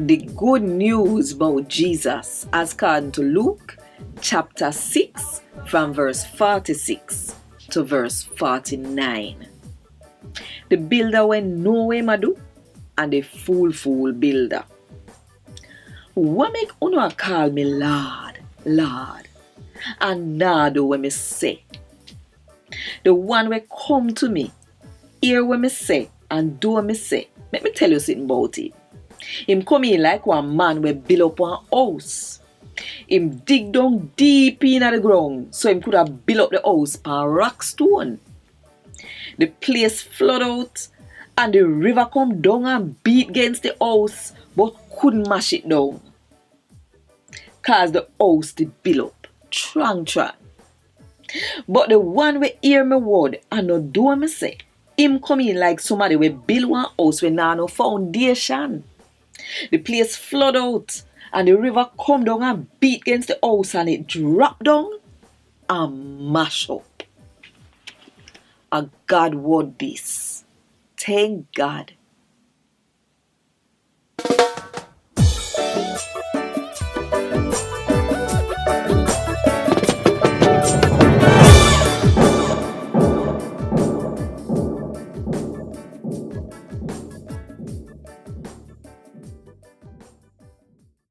The good news about Jesus as according to Luke chapter 6 from verse 46 to verse 49. The builder went know him a do and the fool builder. What make uno call me Lord, Lord, and nah do what me say? The one will come to me, hear what me say, and do what me say. Let me tell you something about it. Him come in like one man will build up one house. Him dig down deep in the ground so him could have built up the house by rock stone. The place flood out and the river come down and beat against the house but couldn't mash it down. Cause the house did build up, trang. But the one we hear me word and not do what me say, him come in like somebody we build one house with no foundation. The place flood out and the river come down and beat against the house and it drop down and mash up. A Gad Wod Dis. Thank God